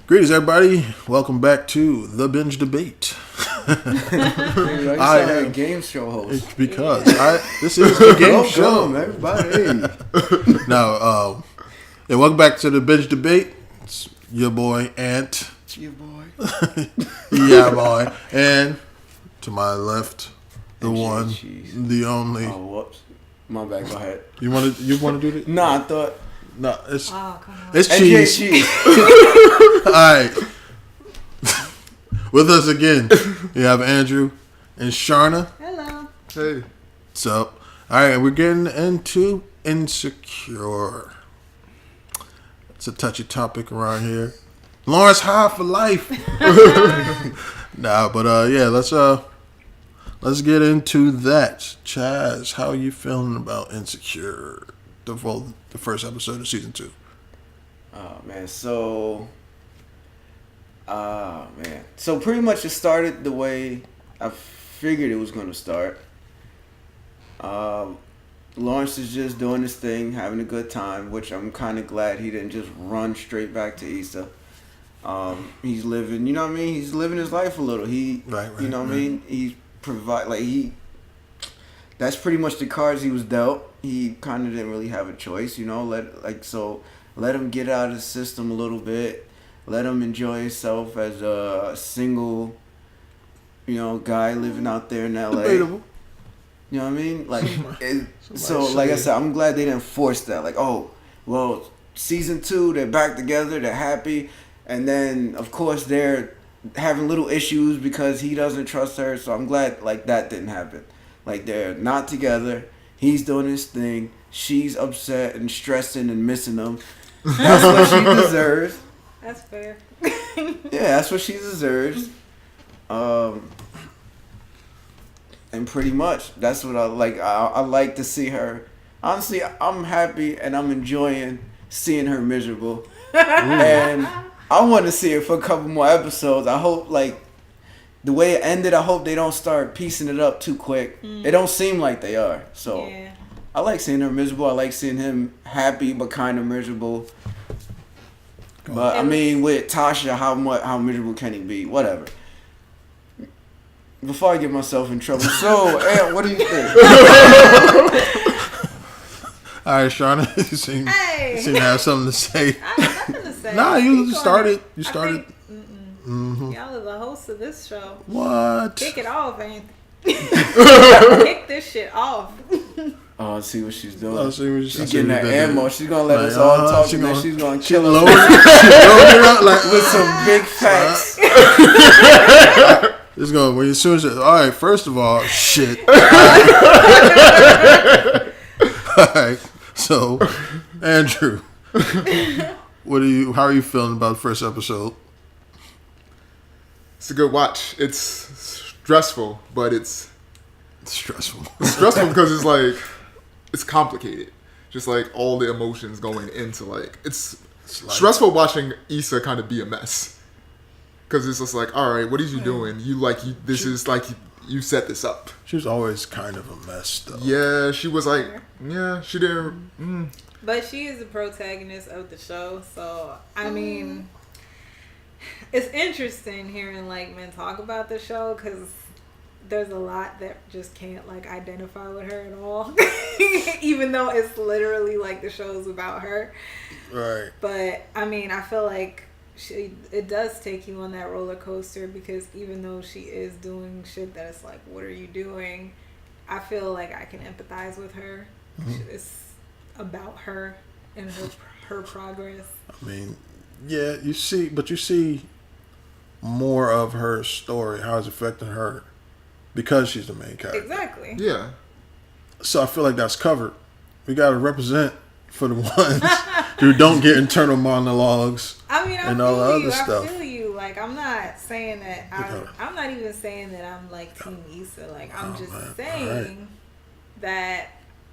Greetings, everybody. Welcome back to the Binge Debate. I am a game show host. Because this is the game show. Everybody. Now, and welcome back to the Binge Debate. It's your boy, Ant. It's your boy. Yeah, boy. And to my left, the one, cheese. the only. Oh, whoops. My bad, go ahead. You want to do it? Nah, I thought. No, it's come on. it's NJ cheese. All right. With us again, we have Andrew and Sharna. Hello. Hey. So, all right, we're getting into Insecure. It's a touchy topic around here. Lawrence High for life. Yeah, let's get into that. Chaz, how are you feeling about Insecure? The first episode of season 2. Oh, man. So pretty much it started the way I figured it was going to start. Lawrence is just doing his thing, having a good time, which I'm kind of glad he didn't just run straight back to Issa. He's living, you know what I mean? He's living his life a little. You know what I mean? He's that's pretty much the cards he was dealt. He kind of didn't really have a choice, you know. Let him get out of the system a little bit. Let him enjoy himself as a single, guy living out there in LA. Debatable. You know what I mean? Like I said, I'm glad they didn't force that. Like, oh, well, season 2, they're back together, they're happy, and then of course they're having little issues because he doesn't trust her. So I'm glad that didn't happen. Like, they're not together. He's doing his thing. She's upset and stressing and missing him. That's what she deserves. That's fair. Yeah, that's what she deserves. And pretty much, that's what I like. I like to see her. Honestly, I'm happy and I'm enjoying seeing her miserable. And I want to see her for a couple more episodes. I hope, the way it ended, I hope they don't start piecing it up too quick. It don't seem like they are. So yeah. I like seeing her miserable. I like seeing him happy but kind of miserable. But I mean, with Tasha, how miserable can he be? Whatever. Before I get myself in trouble, so Ant, what do you think? All right, Shauna, you seem to have something to say. I have nothing to say. Nah, you started. Y'all are the host of this show. What? Kick it off, Anthony. Kick this shit off. Oh, I see what she's doing. She's getting that ammo. She's gonna let us all talk, and then she's gonna kill us with some big facts. It's going when as soon as all right. First of all, shit. All right. So, Andrew, how are you feeling about the first episode? It's a good watch. It's stressful, but it's stressful. It's stressful because it's complicated. Just all the emotions going into it's stressful watching Issa kind of be a mess. Because it's just all right, what are you doing? You set this up. She was always kind of a mess, though. Yeah, she was she didn't. But she is the protagonist of the show, so I mean, it's interesting hearing men talk about the show because there's a lot that just can't identify with her at all, even though it's literally the show's about her. Right. But I mean, I feel it does take you on that roller coaster because even though she is doing shit that it's what are you doing? I feel I can empathize with her. Mm-hmm. It's about her and her progress. I mean, yeah, you see more of her story, how it's affecting her because she's the main character. Exactly. Yeah. So I feel that's covered. We got to represent for the ones who don't get internal monologues. I mean, and all the other stuff. I feel you. I'm not saying that. I'm not even saying that I'm Team Issa. I'm just saying that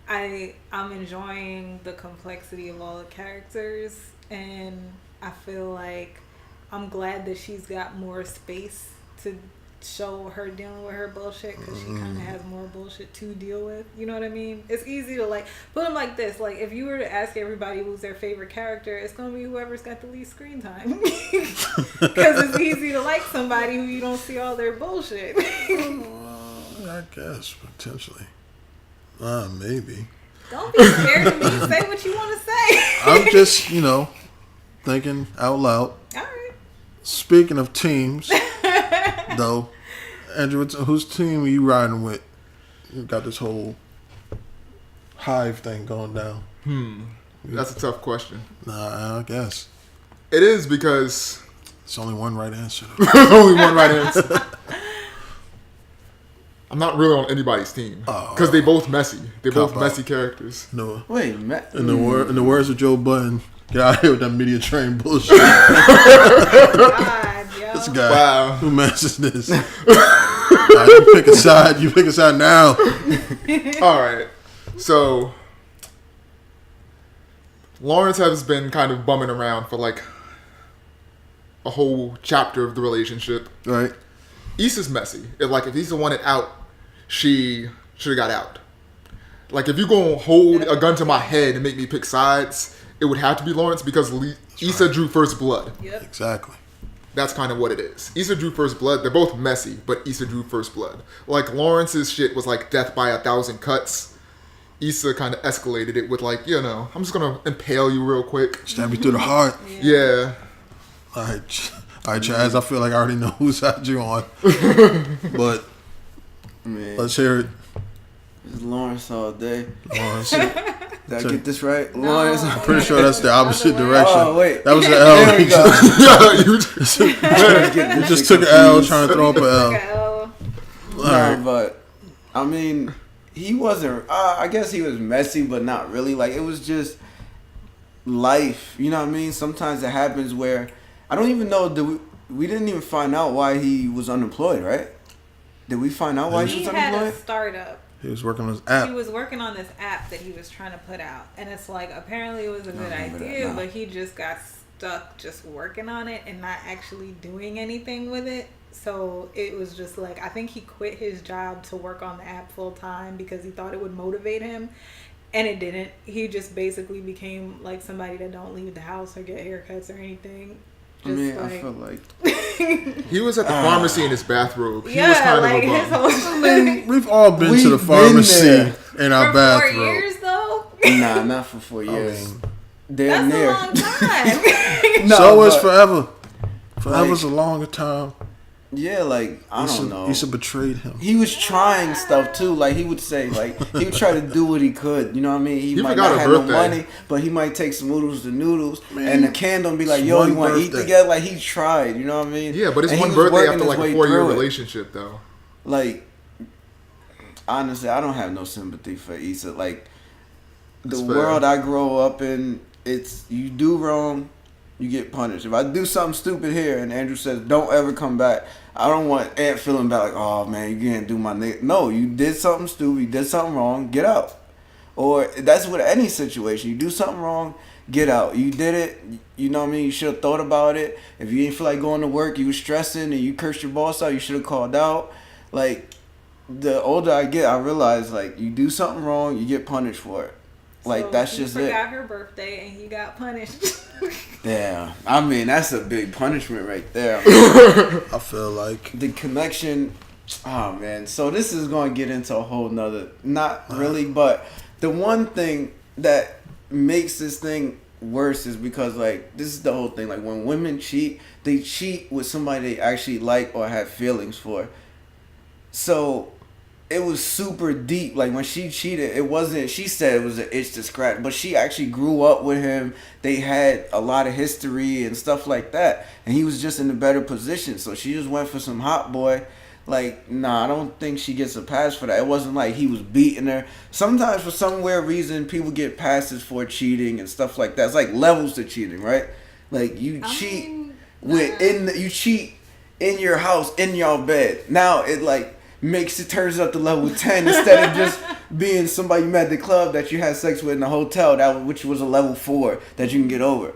I'm enjoying the complexity of all the characters, and I feel I'm glad that she's got more space to show her dealing with her bullshit because she kind of has more bullshit to deal with. You know what I mean? It's easy to like put them like this. Like if you were to ask everybody who's their favorite character, it's gonna be whoever's got the least screen time because it's easy to like somebody who you don't see all their bullshit. I guess potentially. Maybe. Don't be scared of me. Say what you want to say. I'm just, thinking out loud. All right. Speaking of teams, though, Andrew, whose team are you riding with? You got this whole hive thing going down. That's a tough question. Nah, I guess. It is because It's only one right answer. there's only one right answer. I'm not really on anybody's team because they both messy. They're both Cop out. messy characters. No. Wait, In the words of Joe Budden, get out of here with that media train bullshit. God, yo. This guy, Wow. who matches this? You pick a side. You pick a side now. All right. So Lawrence has been kind of bumming around for like a whole chapter of the relationship. Right. Issa's messy. If Issa wanted out, she should have got out. Like if you're gonna hold a gun to my head and make me pick sides, it would have to be Lawrence because Issa drew first blood. Yep. Exactly. That's kind of what it is. Issa drew first blood. They're both messy, but Issa drew first blood. Like Lawrence's shit was like death by 1,000 cuts. Issa kind of escalated it with like, I'm just gonna impale you real quick. Stab you through the heart. Yeah. All right, Chaz. I feel like I already know whose side you're on, but man, let's hear it. it's Lawrence all day. Lawrence. Did I get this right? No. Lawrence. I'm pretty sure that's the opposite Other way. direction. Oh wait, That was an there L. we He go. just, just took an L trying to throw up an L. Okay, oh. All No, right. but I mean, he wasn't. I guess he was messy, but not really. Like it was just life. You know what I mean? Sometimes it happens where I don't even know. We didn't even find out why he was unemployed, right? Did we find out why he He was had a unemployed? startup. He was working on his app. He was working on this app that he was trying to put out, and it's like apparently it was a good remember that idea, now. but he just got stuck just working on it and not actually doing anything with it. So it was just like I think he quit his job to work on the app full time because he thought it would motivate him, and it didn't. He just basically became like somebody that don't leave the house or get haircuts or anything. I Just mean, like, I feel like He was at the pharmacy in his bathrobe. He yeah, was kind like of a his bum. whole. I mean, we've all been to We've the been pharmacy there. in our For 4 bathroom. years though. nah, not for 4 years. mean, Damn That's near. a long time. No, so is but- forever. Forever's Like- a longer time. Yeah, like I don't know. Issa betrayed him. He was trying stuff too. Like he would say, like he would try to do what he could. You know what I mean? He might forgot not her have no birthday. money, but he might take some noodles to noodles, Man, and the candle and be like, it's "Yo, you one want to eat birthday. together?" Like he tried. You know what I mean? Yeah, but it's And he one was birthday working after his like a way 4-year through it. relationship, though. Like honestly, I don't have no sympathy for Issa. Like the That's fair. world I grow up in, it's you do wrong, you get punished. If I do something stupid here and Andrew says, "Don't ever come back," I don't want Ant feeling bad like, "Oh man, you can't do my nigga." No, you did something stupid, you did something wrong, get out. Or that's with any situation. You do something wrong, get out. You did it, you know what I mean? You should have thought about it. If you didn't feel like going to work, you was stressing and you cursed your boss out, you should have called out. Like, the older I get, I realize, like, you do something wrong, you get punished for it. Like, So that's he just forgot it. her birthday and he got punished. Damn. I mean, that's a big punishment right there. I feel like The connection, oh man. So this is going to get into a whole nother, not really, but the one thing that makes this thing worse is because, like, this is the whole thing. Like, when women cheat, they cheat with somebody they actually like or have feelings for. So it was super deep. Like when she cheated, it wasn't, she said it was an itch to scratch, but she actually grew up with him. They had a lot of history and stuff like that, and he was just in a better position. So she just went for some hot boy. Like, nah, I don't think she gets a pass for that. It wasn't like he was beating her. Sometimes for some weird reason, people get passes for cheating and stuff like that. It's like levels to cheating, right? Like you cheat you cheat in your house, in your bed. Now it like makes it turns up to level 10 instead of just being somebody you met at the club that you had sex with in a hotel which was a level 4 that you can get over.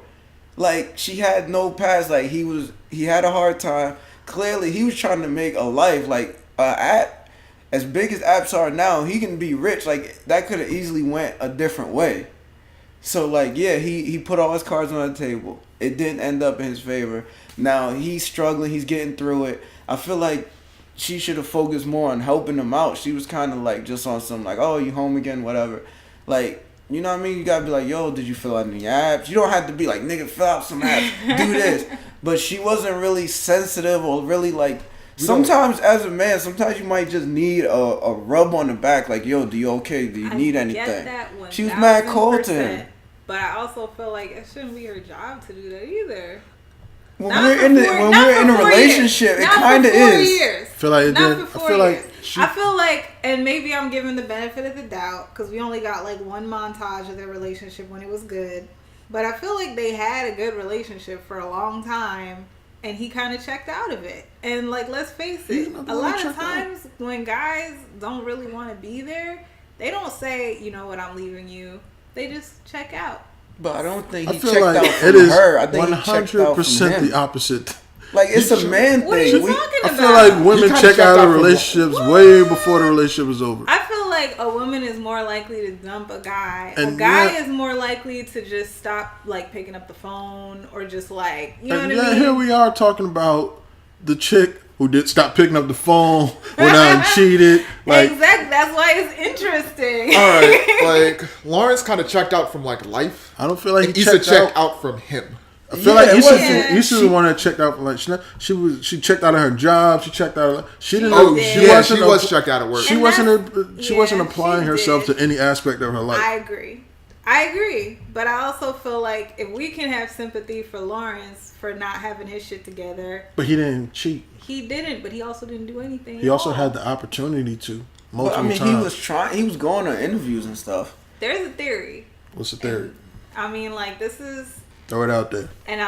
Like she had no pass. Like he had a hard time clearly he was trying to make a life like app. As big as apps are now, he can be rich. Like that could have easily went a different way. So like yeah, he put all his cards on the table. It didn't end up in his favor. Now he's struggling. He's getting through it. I feel like she should have focused more on helping him out. She was kind of like just on some like, oh, you home again, whatever. Like, you know what I mean? You gotta be like, yo, did you fill out any apps? You don't have to be like, nigga, fill out some apps, do this. But she wasn't really sensitive or really like. Sometimes as a man, sometimes you might just need a rub on the back, like, yo, do you okay? Do you need anything? She was mad cold to him. But I also feel like it shouldn't be her job to do that either. When we're in a relationship, it kind of is. Years. I feel like it did. I feel like, and maybe I'm giving the benefit of the doubt because we only got like one montage of their relationship when it was good. But I feel like they had a good relationship for a long time, and he kind of checked out of it. And like, let's face it, a lot of times when guys don't really want to be there, they don't say, you know what, I'm leaving you. They just check out. But I don't think he checked out from her. I think he checked out from him. The opposite. Like, it's a man thing. What are you talking about? I feel like women check out of relationships way before the relationship is over. I feel like a woman is more likely to dump a guy. A guy is more likely to just stop, like, picking up the phone or just, like, you know what I mean? Here we are talking about the chick who did stop picking up the phone, went out and cheated. Like, exactly. That's why it's interesting. All right. Like, Lawrence kind of checked out from, like, life. I don't feel like he checked out from him. I feel like Issa's the one that checked out. Like she checked out of her job. She checked out. Of, she didn't. She was checked out of work. She wasn't applying herself to any aspect of her life. I agree, but I also feel like if we can have sympathy for Lawrence for not having his shit together, but he didn't cheat. He didn't, but he also didn't do anything. He also had the opportunity to. Multiple times. He was trying. He was going on interviews and stuff. There's a theory. What's the theory? I mean, like, this is. Throw it out there. And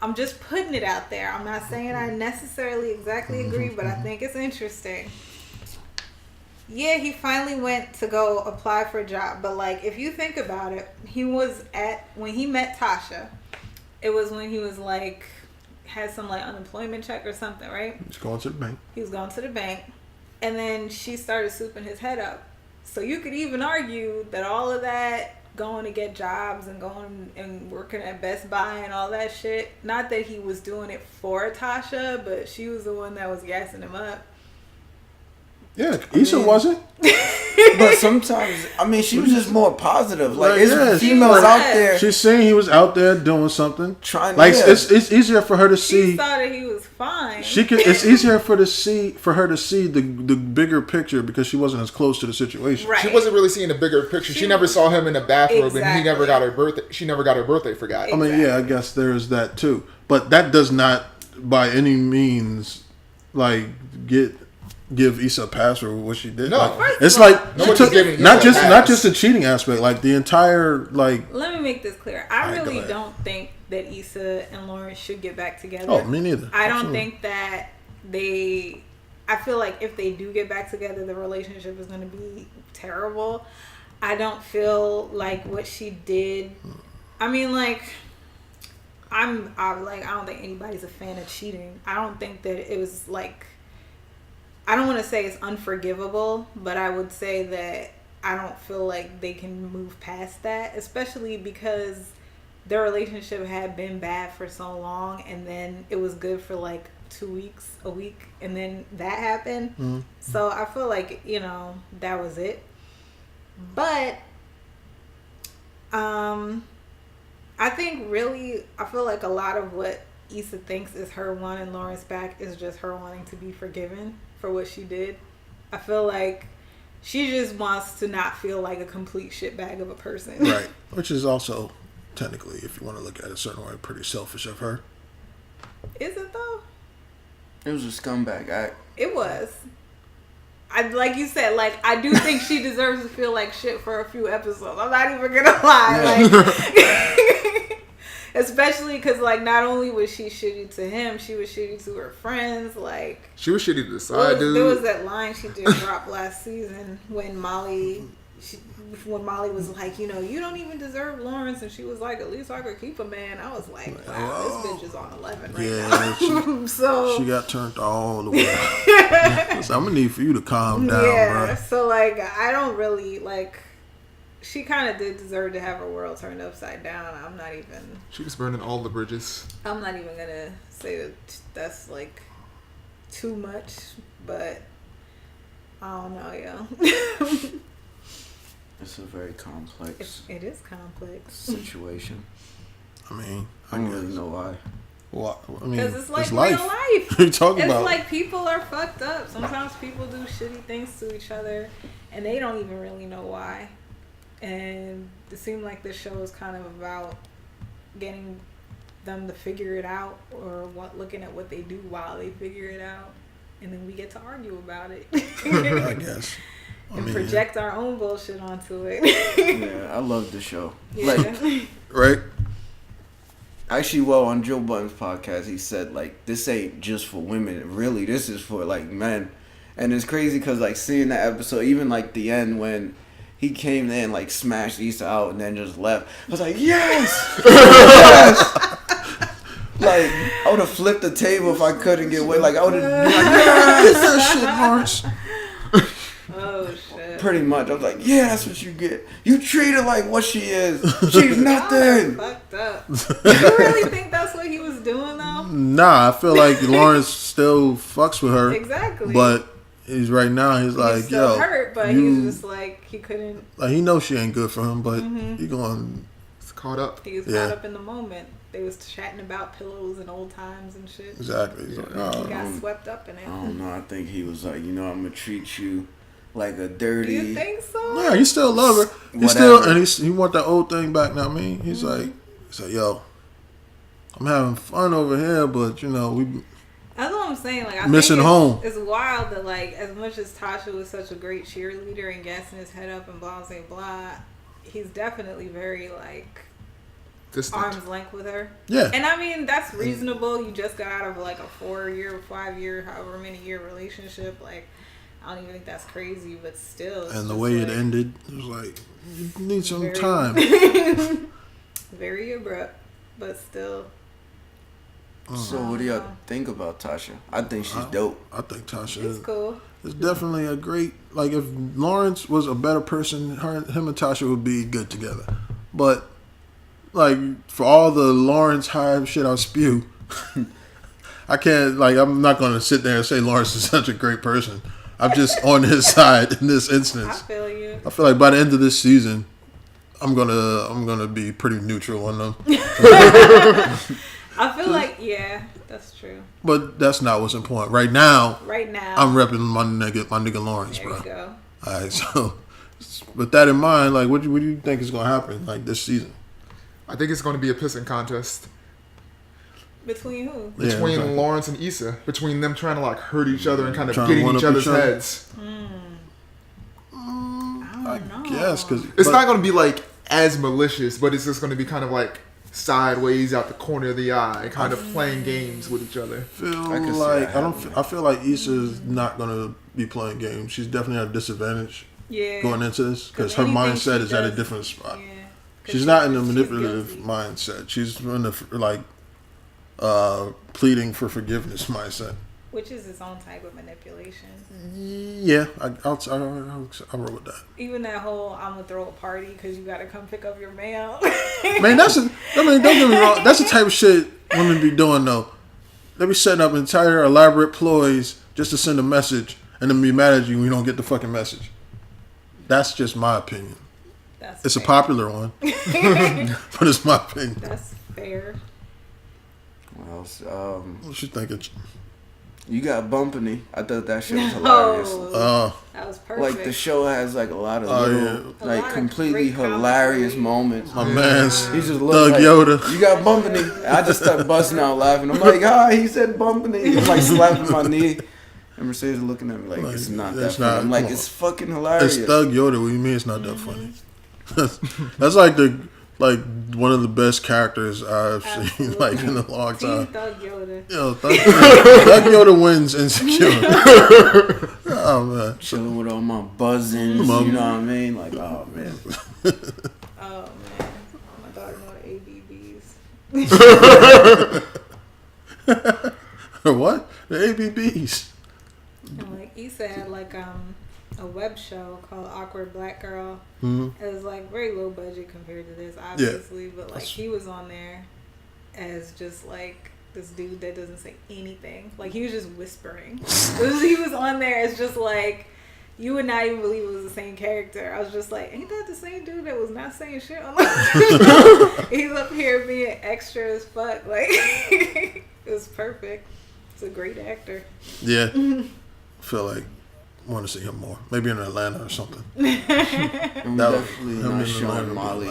I'm just putting it out there. I'm not saying I necessarily exactly agree, but I think it's interesting. Yeah, he finally went to go apply for a job. But, like, if you think about it, when he met Tasha, it was when he was, like, had some, like, unemployment check or something, right? He was going to the bank. He was going to the bank. And then she started swooping his head up. So you could even argue that all of that going to get jobs and going and working at Best Buy and all that shit. Not that he was doing it for Tasha, but she was the one that was gassing him up. Yeah, Issa wasn't. But sometimes, I mean, she was just more positive. Like, it's females out there. She's saying he was out there doing something. Trying. Like, it's easier for her to see. She thought that he was fine. It's easier for her to see the bigger picture because she wasn't as close to the situation. Right. She wasn't really seeing the bigger picture. She never saw him in a bathrobe, and he never got her birthday. She never got her birthday forgot. Exactly. I mean, yeah, I guess there's that too. But that does not, by any means, like give Issa a pass for what she did. No, like, it's like not just the cheating aspect, like the entire like. Let me make this clear. I really don't think that Issa and Lawrence should get back together. Oh, me neither. I don't think that they. I feel like if they do get back together, the relationship is going to be terrible. I don't feel like what she did. I mean, like. I don't think anybody's a fan of cheating. I don't think that it was like. I don't want to say it's unforgivable, but I would say that I don't feel like they can move past that, especially because their relationship had been bad for so long, and then it was good for like 2 weeks, a week, and then that happened. Mm-hmm. So I feel like, that was it. But I think really, I feel like a lot of what Issa thinks is her wanting Lawrence back is just her wanting to be forgiven for what she did. I feel like she just wants to not feel like a complete shitbag of a person. Right. Which is also, technically, if you want to look at it a certain way, pretty selfish of her. Is it though? It was a scumbag act. It was. Like you said, like, I do think she deserves to feel like shit for a few episodes. I'm not even gonna lie. Yeah. Like, especially because, like, not only was she shitty to him, she was shitty to her friends. Like, she was shitty to the side dude. There was that line she did drop last season when Molly when Molly was like, you don't even deserve Lawrence, and she was like, at least I could keep a man. I was like, wow, this bitch is on 11 right now. So she got turned all the way out. So I'm gonna need for you to calm down, bro. So like, I don't really like. She kind of did deserve to have her world turned upside down. I'm not even. She was burning all the bridges. I'm not even gonna say that that's like too much, but I don't know, yo. It's a very complex. It is complex situation. I mean, I don't really know why. Well, I mean, because it's like it's life. real life. What are you talking about? It's like people are fucked up. Sometimes people do shitty things to each other, and they don't even really know why. And it seemed like this show is kind of about getting them to figure it out, or looking at what they do while they figure it out, and then we get to argue about it. I guess. And project our own bullshit onto it. Yeah, I love the show. Yeah. Like, right? actually, well, on Joe Budden's podcast, he said, like, this ain't just for women. Really, this is for, like, men. And it's crazy because, like, seeing that episode, even, like, the end when he came in, like, smashed Issa out and then just left. I was like, yes! Yes! Like, I would have flipped the table if I couldn't get away. Like, I would have been like, yes! That shit, Lawrence. Oh, shit. Pretty much. I was like, yeah, that's what you get. You treat her like what she is. She's nothing. Fucked up. You really think that's what he was doing, though? Nah, I feel like Lawrence still fucks with her. Exactly. But he's right now, he's like, still yo. hurt, but he was just like, he couldn't. Like, he knows she ain't good for him, but he going. It's caught up. He was caught up in the moment. They was chatting about pillows and old times and shit. Exactly. He's like, oh. He got swept up in it. I don't know. I think he was like, I'm going to treat you like a dirty. Do you think so? Yeah, he still love her. He still, and he want that old thing back. Now, I mean, he's like, yo, I'm having fun over here, but we. That's what I'm saying. Like, I missing think home. It's wild that, like, as much as Tasha was such a great cheerleader and gassing his head up and blah blah blah, he's definitely very like Distant. arm's length with her. Yeah. And I mean, that's reasonable. You just got out of like a 4-year, 5-year, however many year relationship. Like, I don't even think that's crazy, but still. And the way it ended, it was like, you need some very, time. Very abrupt, but still. So what do y'all think about Tasha? I think she's dope. I think Tasha It's cool. is definitely a great, like, if Lawrence was a better person, him and Tasha would be good together. But, like, for all the Lawrence hype shit I spew, I can't, like, I'm not going to sit there and say Lawrence is such a great person. I'm just on his side in this instance. I feel you. I feel like by the end of this season, I'm gonna be pretty neutral on them. I feel like, yeah, that's true. But that's not what's important. Right now, I'm repping my nigga Lawrence, there bro. You go. All right, so with that in mind, like, what do you think is gonna happen, like, this season? I think it's going to be a pissing contest. Between who? Between exactly. Lawrence and Issa. Between them trying to, like, hurt each other and kind of Trying get to in one each up other's each other. heads. I guess, because It's not going to be, like, as malicious, but it's just going to be kind of, like, sideways out the corner of the eye, kind of playing games with each other. I feel like Issa's not gonna be playing games. She's definitely at a disadvantage going into this because her mindset is at a different spot. Yeah, she's not in the manipulative mindset. She's in the pleading for forgiveness mindset. which is its own type of manipulation. Yeah, I'll roll with that. Even that whole I'm gonna throw a party because you gotta come pick up your mail. Man, don't get me wrong. That's the type of shit women be doing though. They be setting up entire elaborate ploys just to send a message and then be mad at you when you don't get the fucking message. That's just my opinion. It's fair. A popular one, but it's my opinion. That's fair. Well, What you thinking? You got Bumpany. I thought that shit was hilarious. That was perfect. Like, the show has, like, a lot of little, like, completely hilarious moments. My man's he just Doug Yoda. You got Bumpany. I just started busting out laughing. I'm like, he said Bumpany. I'm, like, slapping my knee. And Mercedes looking at me like, it's not that funny. I'm like, it's fucking hilarious. It's Doug Yoda. What do you mean it's not that funny? That's like one of the best characters I've seen like in a long time. Doug Yoda. Doug Yoda wins Insecure. Oh man, chilling with all my buzzins. You know what I mean? Like, oh man. Oh man, my daughter know the ABBs. What? The ABBs. And like Issa had like a web show called Awkward Black Girl. Mm-hmm. It was like very low budget compared to this, obviously, but like he was on there as just like this dude that doesn't say anything. Like he was just whispering. He was on there as just like, you would not even believe it was the same character. I was just like, ain't that the same dude that was not saying shit on the show? He's up here being extra as fuck. Like it was perfect. He's a great actor. Yeah. I feel like I want to see him more. Maybe in Atlanta or something. I'm definitely not showing Molly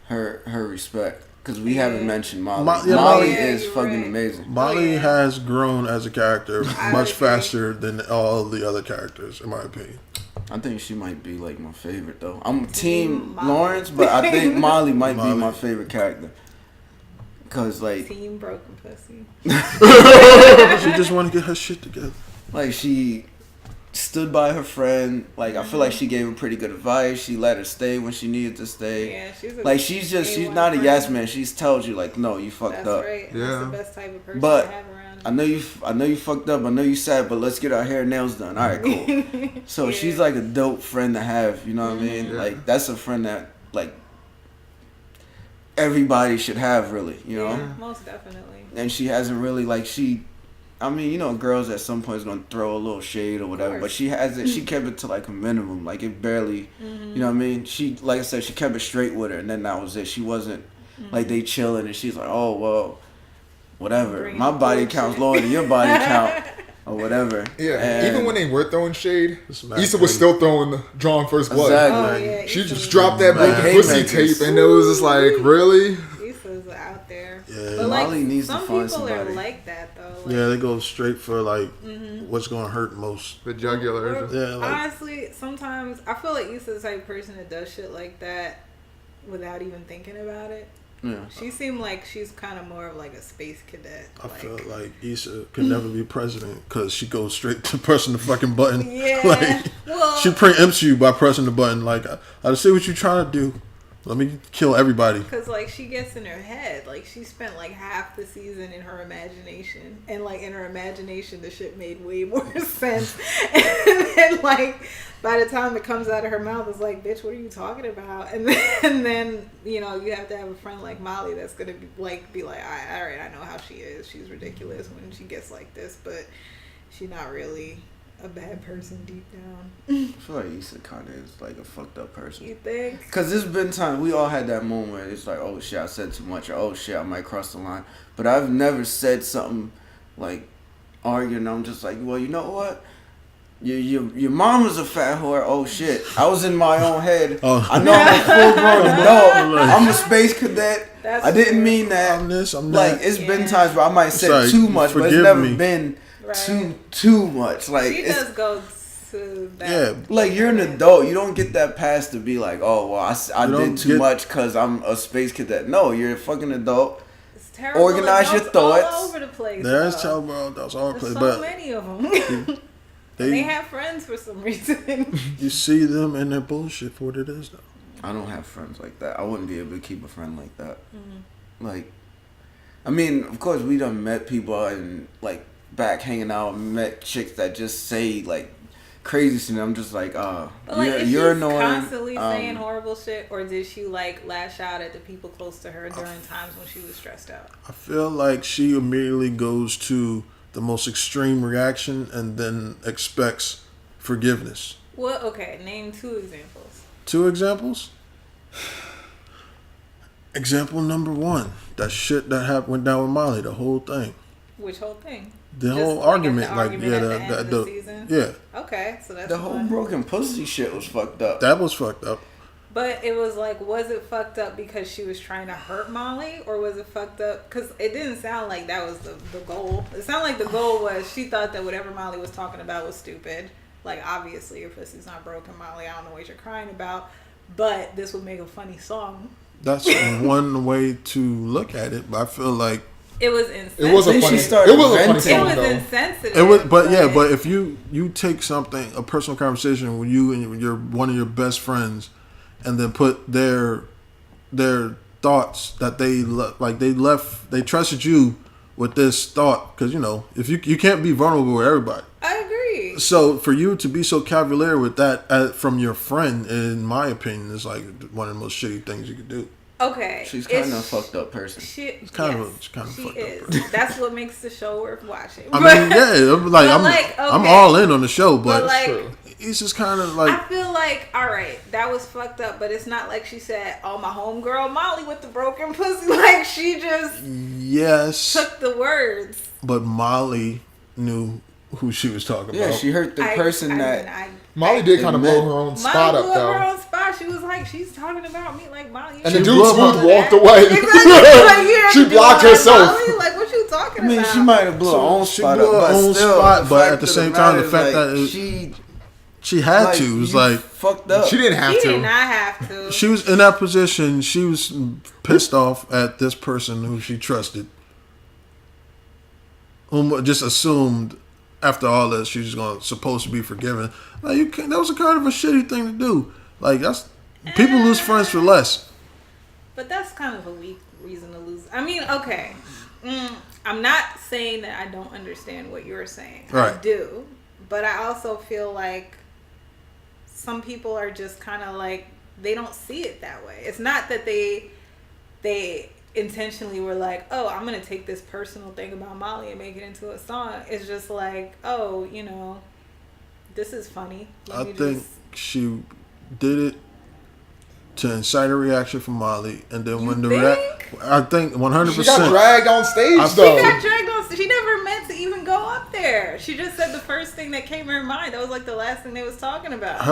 her respect. Because we haven't mentioned Molly. Molly is fucking amazing. Molly has grown as a character much faster than all the other characters, in my opinion. I think she might be like my favorite though. I'm team Lawrence, but I think Molly might be my favorite character. Cause like Team Broken Pussy. She just want to get her shit together. Like she stood by her friend. Like I feel like she gave her pretty good advice. She let her stay when she needed to stay. Yeah, she's not a yes man. She's tells you like, no, you fucked up. That's right. Yeah. That's the best type of person But to have around. I know you fucked up. I know you sad, but let's get our hair and nails done. All right, cool. So she's like a dope friend to have. You know what I mean? Yeah. Like that's a friend that like everybody should have, really. You know? Yeah, most definitely. And she hasn't really like I mean, you know, girls at some point is gonna throw a little shade or whatever, but she hasn't. She kept it to like a minimum. Like it barely, you know what I mean? She, like I said, she kept it straight with her, and then that was it. She wasn't like they chilling, and she's like, oh well, whatever. My body count's lower than your body count, or whatever. Yeah, and even when they were throwing shade, Issa was still drawing first blood. Exactly. Oh, yeah, She Issa's just dropped that Like, big pussy haymakers. tape, and it was just like, really? Issa's out there. Yeah. But like, Molly needs to some find people somebody. are like that though. Like, Yeah, they go straight for like what's going to hurt most. The jugular. Yeah, like, honestly, sometimes I feel like Issa's the type of person that does shit like that without even thinking about it. Yeah. She seemed like she's kind of more of like a space cadet. I feel like Issa could never be president because she goes straight to pressing the fucking button. Yeah. Like, Well, she preempts you by pressing the button. Like, I see what you're trying to do. Let me kill everybody. because like she gets in her head. Like she spent like half the season in her imagination, and like in her imagination, the shit made way more sense. And then like by the time it comes out of her mouth, it's like, bitch, what are you talking about? And then you know you have to have a friend like Molly that's gonna be like, all right, I know how she is. She's ridiculous when she gets like this, but she's not really a bad person deep down. I feel like Issa kind of is like a fucked up person. You think? Because there's been times we all had that moment where it's like, oh shit, I said too much, or oh shit, I might cross the line. But I've never said something like arguing. I'm just like, well, you know what? Your mom was a fat whore. Oh shit, I was in my own head. Oh. I know I'm a full grown adult. I'm a space cadet. That's I didn't true. mean that. I'm this, I'm Like that. it's been Yeah. times where I might have said Sorry, too much, but it's forgive never me. been Right. too much. Like She it's, does go to that. Yeah. like you're an adult, you don't get that pass to be like, oh well, I You don't did too get- much because I'm a space cadet. No, you're a fucking adult. It's terrible. Organize your adults thoughts. all over the place. There's though. tell bro, that's all There's play. so But many of them. They they have friends for some reason. you see them and their bullshit for what it is though. I don't have friends like that. I wouldn't be able to keep a friend like that. Mm-hmm. Like, I mean, of course we done met people and like back hanging out, met chicks that just say like crazy shit. I'm just like, But like, you're, is you're she annoying. constantly saying horrible shit, or did she like lash out at the people close to her during times when she was stressed out? I feel like she immediately goes to the most extreme reaction and then expects forgiveness. Well, okay, name 2 examples. 2 examples. Example number 1, that shit that went down with Molly, the whole thing. Which whole thing? The Just whole like argument, at the like argument yeah, at the end of the season? yeah, Okay, so that's The whole one. broken pussy shit was fucked up. that was fucked up. But it was like, was it fucked up because she was trying to hurt Molly, or was it fucked up because it didn't sound like that was the goal? It sounded like the goal was she thought that whatever Molly was talking about was stupid. Like, obviously, your pussy's not broken, Molly. I don't know what you're crying about, but this would make a funny song. That's one way to look at it, but I feel like It was insensitive. It was a Then funny. she started It was a funny venting. It song was though. insensitive. It was, but if you take something, a personal conversation with you and your one of your best friends, and then put their thoughts that they trusted you with this thought, because if you can't be vulnerable with everybody. I agree. So for you to be so cavalier with that from your friend, in my opinion, is like one of the most shitty things you could do. Okay. She's kind of a fucked up person. She's kind of a fucked up person. That's what makes the show worth watching. I mean, yeah, I'm all in on the show, but True. it's just kind of like, I feel like, all right, that was fucked up, but it's not like she said, "Oh, my homegirl Molly with the broken pussy." Like she just yes, took the words. but Molly knew who she was talking Yeah, about. she hurt the person Molly did kind of blow her own spot Molly blew up up her though. own spot. She was like, "She's talking about me, like Molly." And the She dude blew smooth up walked her- away. Exactly. Like, you have She to be blocked like, herself. Molly, like, what you talking I mean, about? she might have blew her own She spot blew up, her but own still, spot, the but fact at the of same time, the matter fact is, that she had to. It was you like fucked up. She didn't have She to. did not have to. she was in that position. She was pissed off at this person who she trusted, whom just assumed after all this she was supposed to be forgiven. Like that was a kind of a shitty thing to do. Like people lose friends for less. But that's kind of a weak reason to lose. I mean, okay. I'm not saying that I don't understand what you're saying. Right. I do. But I also feel like some people are just kind of like, they don't see it that way. It's not that they intentionally were like, "Oh, I'm going to take this personal thing about Molly and make it into a song." It's just like, "Oh, this is funny." I think she did it to incite a reaction from Molly, and then when I think 100%. She got dragged on stage She though. got dragged on. She never meant to even go up there. She just said the first thing that came to her mind. That was like the last thing they was talking about.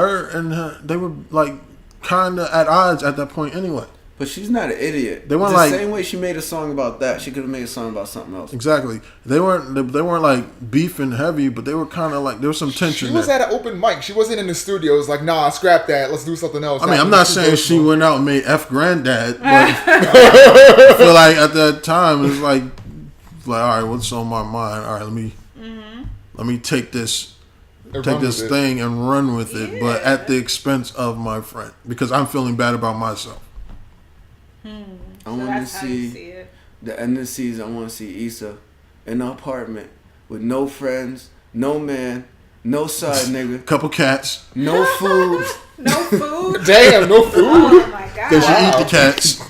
They were like kind of at odds at that point anyway. But she's not an idiot. They weren't the like- same way she made a song about that. She could have made a song about something else. Exactly. They weren't like beefing heavy, but they were kind of like there was some tension She was there. at an open mic. She wasn't in the studio. It was like, nah, scrap that. Let's do something else. I mean, That I'm was not too saying she personal. went out and made F Granddad, but I feel like at that time it was like all right, what's on my mind? All right, let me take this And run with it. thing and run with it, but Yeah. at the expense of my friend because I'm feeling bad about myself. I So want to that's how you see see it. the end of the season. I want to see Issa in an apartment with no friends, no man, no side nigga, Couple cats. no food. No food. Damn, no food. Oh my god. Cause you eat Wow. the cats.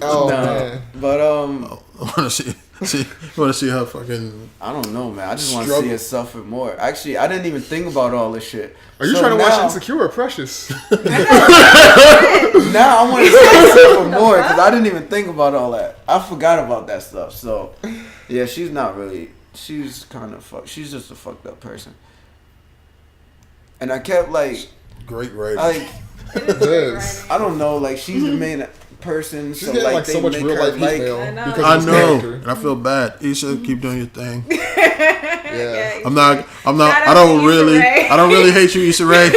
Oh Nah. man. But I want to see her fucking. I don't know, man. I just want to see Struggle. her suffer more. Actually, I didn't even think about all this shit. Are you So trying to watch now- Insecure or Precious? Now I want to see her suffer more because I didn't even think about all that. I forgot about that stuff. So, yeah, she's not really. She's kind of fucked. She's just a fucked up person. And I kept like, Great writing. like It is It great is. writing. I don't know, like she's the main person. She's So getting like like they so much make real her life like. hate mail I know. because I of his know, character. and I feel bad. Issa, keep doing your thing. Yeah. I'm not. Shout out I don't to Issa really. Rae. I don't really hate you, Issa Rae.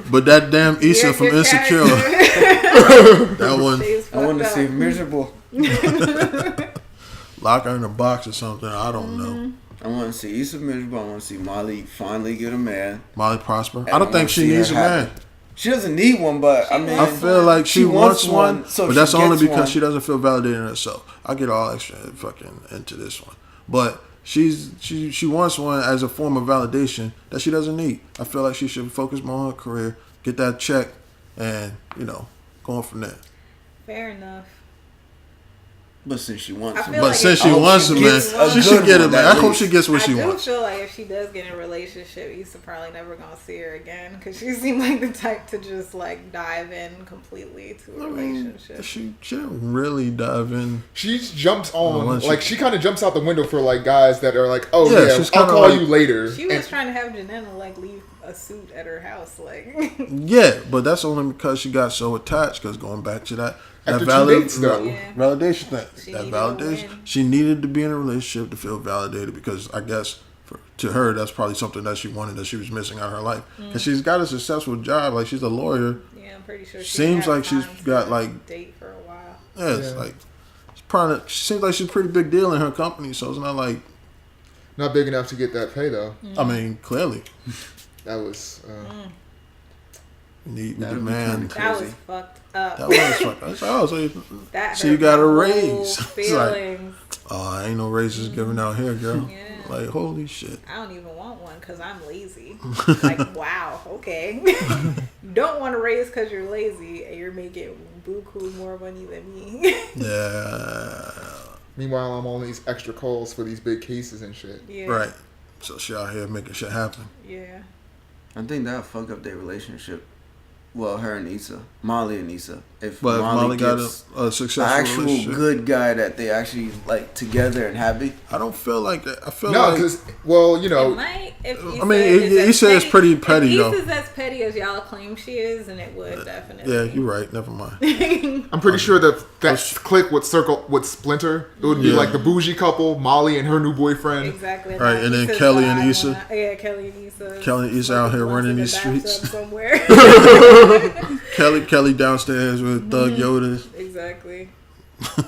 But that damn Issa from Insecure. That one. I want to see miserable. Lock her in a box or something. I don't know. I want to see Issa miserable. I want to see Molly finally get a man. Molly Prosper. And I don't think wanna she see her needs a man. happy. She doesn't need one, but I mean, I feel like she wants one, so but that's she only gets because one. she doesn't feel validated in herself. I get all extra fucking into this one, but she wants one as a form of validation that she doesn't need. I feel like she should focus more on her career, get that check, and going from there. Fair enough. But since she wants I him. feel But like since if- she I hope wants she a man, gets a she should good get one, it, man. at I hope least. she gets what I she do wants. feel like if she does get in a relationship, Issa probably never gonna see her again because she seemed like the type to just like dive in completely to a I mean, relationship. she didn't really dive in. She jumps on, once like she- she kind of jumps out the window for like guys that are like, oh Yeah, yeah, she's I'll kinda call like- you later. She was And- trying to have Janetta like leave a suit at her house, like. Yeah, but that's only because she got so attached. Because going back to that After two valid- dates, though. Yeah. validation thing, She that needed a validation. win. She needed to be in a relationship to feel validated because I guess to her that's probably something that she wanted that she was missing out of her life. Because she's got a successful job, like she's a lawyer. Yeah, I'm pretty sure. She Seems had like she's time got, to like- date for a while. Yeah, it's Yeah. like Probably, she seems like she's a pretty big deal in her company, so it's not like Not big enough to get that pay though. I mean, clearly. That was. We That'd be demand. kinda That was Crazy. fucked up. That was fucked. I was like, oh, That so you hurt got a my raise. whole It's like, feelings. oh, ain't no raises given out here, girl. Yeah. Like, holy shit. I don't even want one because I'm lazy. Like, wow, okay. You don't want to raise because you're lazy and you're making buku more money than me. Yeah. Meanwhile, I'm on these extra calls for these big cases and shit. Yeah. Right. So she out here making shit happen. Yeah. I think that'll fuck up their relationship. Well, her and Issa, Molly and Issa. If But if Molly got gets a an successful actual relationship, good guy that they actually like together and happy. I don't feel like that. I feel No, like because well, you It know, might, if I mean, Issa is pretty petty, if though. Issa's as petty as y'all claim she is, and it would definitely. yeah, you're right. Never mind. I'm pretty sure that clique would splinter. It would be Yeah. like the bougie couple, Molly and her new boyfriend. Exactly. Right, and then Issa's Kelly the and odd Issa. one. Yeah, Kelly and Issa. Kelly and Issa out here Smoking running blunts these in the streets. bathtub somewhere. Kelly downstairs with Thug Yoda. Exactly.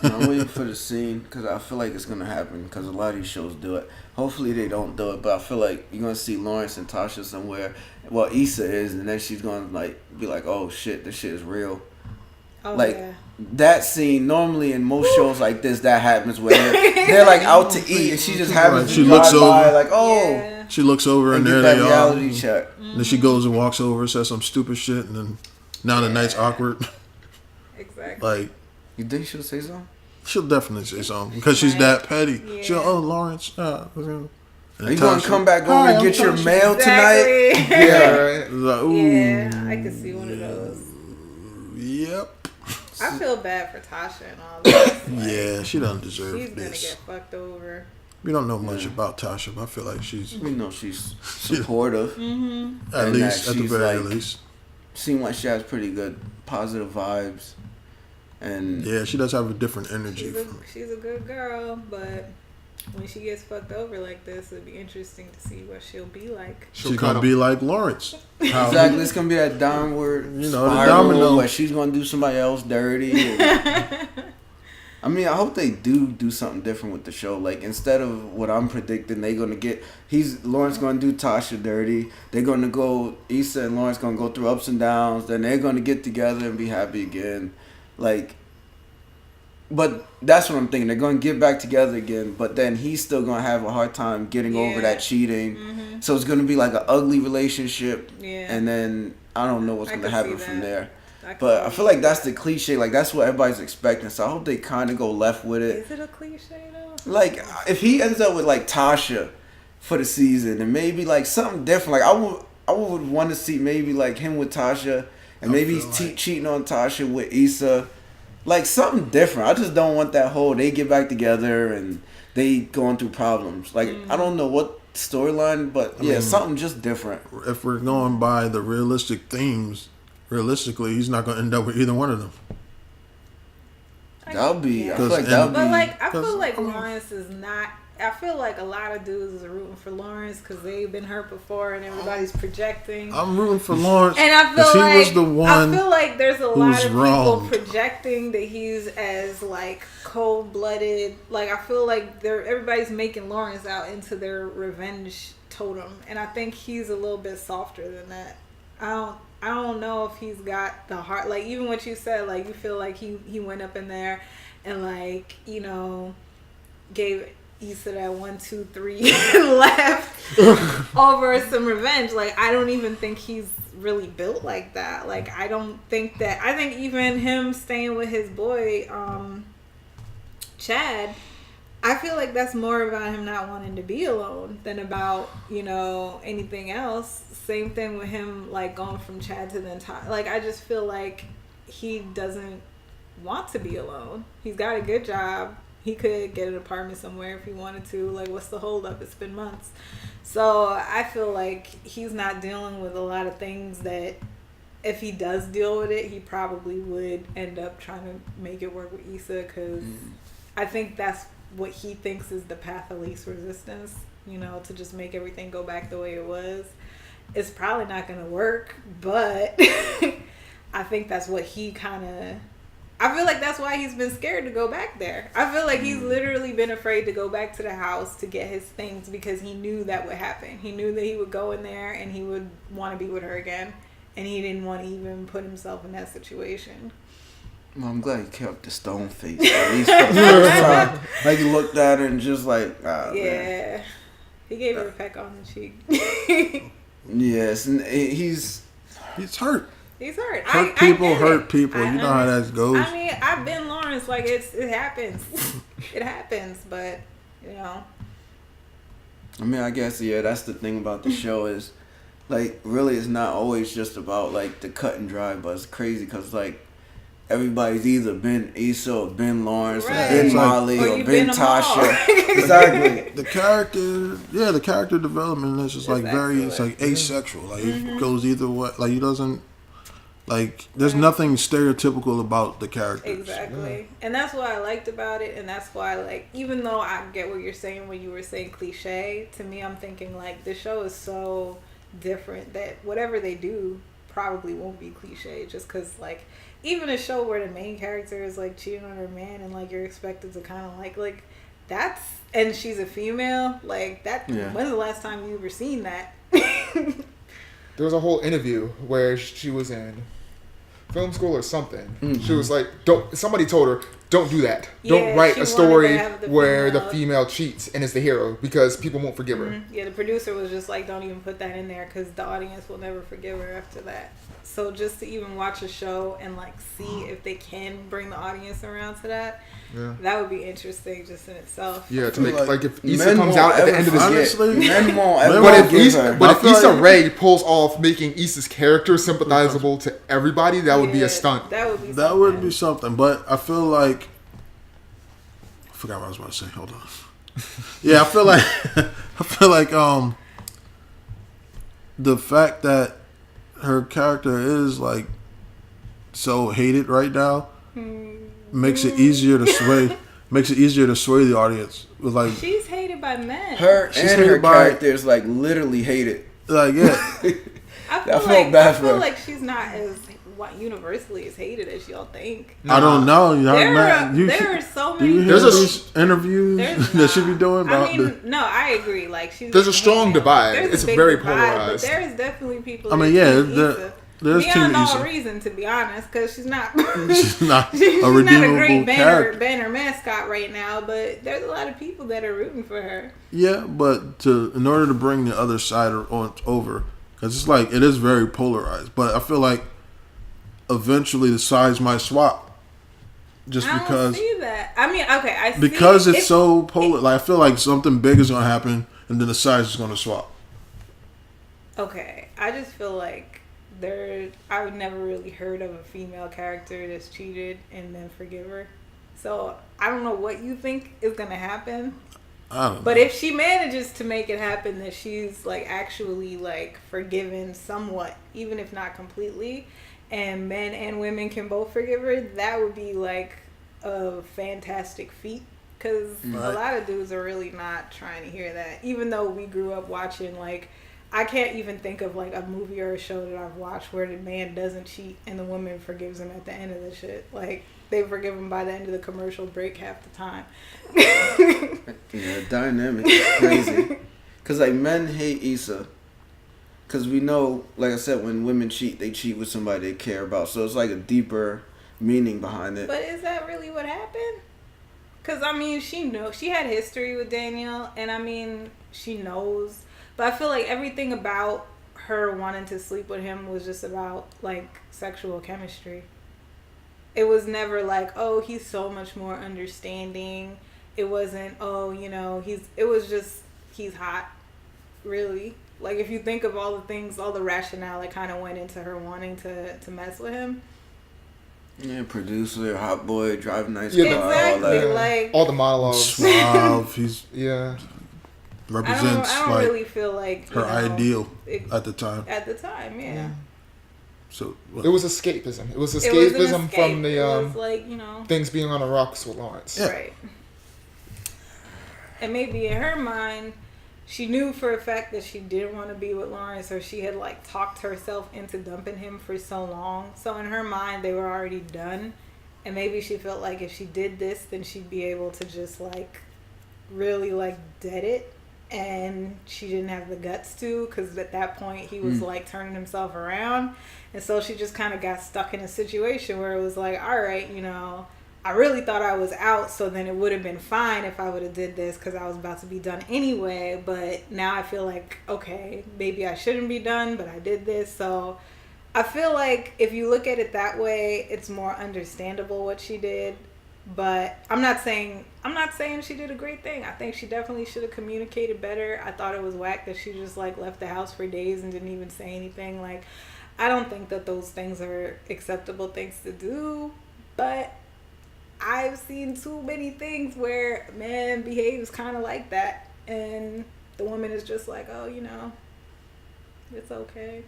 I'm waiting for the scene because I feel like it's gonna happen because a lot of these shows do it. Hopefully they don't do it, but I feel like you're gonna see Lawrence and Tasha somewhere. Well, Issa is, and then she's gonna like be like, "Oh shit, this shit is real." Oh, Like yeah. that scene normally in most shows like this that happens where they're like out to eat and she just happens Right, to she drive looks by over. like, "Oh." Yeah. She looks over And and get there that they are. reality check. Then she goes and walks over, says some stupid shit, and then now the night's awkward. Exactly. Like, You think she'll say something? she'll definitely say something because she's Right. that petty. Yeah. She'll, oh, Lawrence. Are you gonna come back over Hi, and I'm get your Tasha. mail tonight? Exactly. Yeah. Right. Like, ooh, Yeah, I could see one of those. Yep. I feel bad for Tasha and all this. Like, Yeah, she doesn't deserve she's gonna this. get fucked over. We don't know much about Tasha, but I feel like she's We know she's supportive. at And least, that at the she's very like- least. Seems like she has pretty good positive vibes. And Yeah, she does have a different energy. She's a good girl, but when she gets fucked over like this, it'd be interesting to see what she'll be like. She's gonna be like Lawrence. How exactly, it's gonna be that downward You know, the spiral domino. where she's gonna do somebody else dirty. and- I mean, I hope they do something different with the show. Like instead of what I'm predicting, they gonna get Lawrence gonna do Tasha dirty. They're gonna go Issa and Lawrence gonna go through ups and downs. Then they're gonna get together and be happy again. Like, but that's what I'm thinking. They're gonna get back together again. But then he's still gonna have a hard time getting over Yeah. that cheating. So it's gonna be like an ugly relationship. Yeah. And then I don't know what's I gonna could happen see from that. there. could But I totally feel like see that's that. the cliche. Like that's what everybody's expecting. So I hope they kind of go left with it. Is it a cliche though? Like if he ends up with like Tasha for the season and maybe like something different. Like I would want to see maybe like him with Tasha and maybe he's cheating on Tasha with Issa. Like something different. I just don't want that whole they get back together and they going through problems. Like I don't know what storyline, but yeah, something just different. If we're going by the realistic themes, realistically, he's not gonna end up with either one of them. That'll be. I feel Because like that'll But be. like, I feel Because, like I mean- Lawrence is not. I feel like a lot of dudes is rooting for Lawrence because they've been hurt before and everybody's projecting. I'm rooting for Lawrence. And I feel 'cause like he was the one. I feel like there's a lot who's of people wronged. projecting that he's as like cold blooded. Like I feel like everybody's making Lawrence out into their revenge totem, and I think he's a little bit softer than that. I don't know if he's got the heart. Like even what you said, like you feel like he went up in there and like gave Issa that 1, 2, 3 left over some revenge. Like I don't even think he's really built like that. Like I don't think that. I think even him staying with his boy Chad, I feel like that's more about him not wanting to be alone than about anything else. Same thing with him like going from Chad to then Ty. Like I just feel like he doesn't want to be alone. He's got a good job. He could get an apartment somewhere if he wanted to. Like, what's the holdup? It's been months. So I feel like he's not dealing with a lot of things that if he does deal with it, he probably would end up trying to make it work with Issa because I think that's what he thinks is the path of least resistance, to just make everything go back the way it was. It's probably not going to work, but I think that's what he kind of I feel like that's why he's been scared to go back there. I feel like he's literally been afraid to go back to the house to get his things because he knew that would happen. He knew that he would go in there and he would want to be with her again. And he didn't want to even put himself in that situation. Well, I'm glad he kept the stone face. At least for the first time. Like, he looked at her and just like, yeah. Man. He gave her a peck on the cheek. Yes, and he's hurt. He's hurt. Hurt people. You know how that goes. I mean, I've been Lawrence. Like, it happens. It happens, but, you know. I mean, I guess, yeah, that's the thing about the show is, like, really it's not always just about, like, the cut and dry, but it's crazy because, like, everybody's either been Issa or been Lawrence or been Molly or been Tasha. Exactly. The character development is just, like, it's, like, asexual. Like, it goes either way. Like, he doesn't... Like, there's nothing stereotypical about the characters. Exactly. And that's what I liked about it. And that's why, like, even though I get what you're saying when you were saying cliche, to me, I'm thinking, like, the show is so different that whatever they do probably won't be cliche. Just because, like, even a show where the main character is, like, cheating on her man and, like, you're expected to kind of, like, that's... And she's a female. Like, that... Yeah. When's the last time you ever seen that? There was a whole interview where she was in... film school or something. Mm-hmm. She was like, somebody told her, don't do that. Don't write a story where the female cheats and is the hero because people won't forgive her. Yeah, the producer was just like, don't even put that in there because the audience will never forgive her after that. So just to even watch a show and like see if they can bring the audience around to that, that would be interesting just in itself. Yeah, to make like if Issa comes out at the end of this honestly, men won't But if Issa Rae pulls off making Issa's character sympathizable to everybody, that would be a stunt. That would be something. But I feel like I forgot what I was about to say. Hold on. Yeah, I feel like the fact that her character is like so hated right now makes it easier to sway the audience with like she's hated by men. Her character is like literally hated. Like yeah. I feel like she's not as universally as hated as y'all think. I don't know. There are so many. There's interviews that she be doing. No, I agree. Like there's a strong divide. It's very polarized. But there's definitely people. There's beyond all reason, to be honest, because she's not. she's not a great character. banner mascot right now. But there's a lot of people that are rooting for her. Yeah, but in order to bring the other side over, because it's like it is very polarized. But I feel like eventually the sides might swap. Just because. I don't see that. I mean, okay, I see. Because it's so polar. Like I feel like something big is gonna happen, and then the sides is gonna swap. Okay, I just feel like I've never really heard of a female character that's cheated and then forgive her. So I don't know what you think is gonna happen. I don't know. But if she manages to make it happen, that she's like actually like forgiven somewhat, even if not completely, and men and women can both forgive her, that would be like a fantastic feat. Because a lot of dudes are really not trying to hear that. Even though we grew up watching, like, I can't even think of like a movie or a show that I've watched where the man doesn't cheat and the woman forgives him at the end of the shit. Like, they forgive him by the end of the commercial break half the time. Yeah, dynamic is crazy. Because like men hate Issa. Because we know, like I said, when women cheat, they cheat with somebody they care about. So it's like a deeper meaning behind it. But is that really what happened? Because, I mean, she had history with Daniel. And, I mean, she knows. But I feel like everything about her wanting to sleep with him was just about, like, sexual chemistry. It was never like, oh, he's so much more understanding. It wasn't, oh, you know, it was just, he's hot, really. Like, if you think of all the things, all the rationale that kind of went into her wanting to mess with him. Yeah, producer, hot boy, drive nice car, exactly, all that. Like, all the monologues. Suave, he's represents I don't really feel like her ideal at the time. At the time, yeah. So it was escapism. It was escapism from the it was like, you know, things being on the rocks with Lawrence. Yeah. Right. And maybe in her mind, she knew for a fact that she didn't want to be with Lawrence, or she had like talked herself into dumping him for so long. So in her mind, they were already done. And maybe she felt like if she did this, then she'd be able to just like really like dead it. And she didn't have the guts to, because at that point he was like turning himself around. And so she just kind of got stuck in a situation where it was like, all right, you know, I really thought I was out, so then it would have been fine if I would have did this because I was about to be done anyway. But now I feel like, okay, maybe I shouldn't be done, but I did this. So I feel like if you look at it that way, it's more understandable what she did. But I'm not saying she did a great thing. I think she definitely should have communicated better. I thought it was whack that she just like left the house for days and didn't even say anything. Like, I don't think that those things are acceptable things to do. But I've seen too many things where man behaves kind of like that, and the woman is just like, oh, you know, it's okay.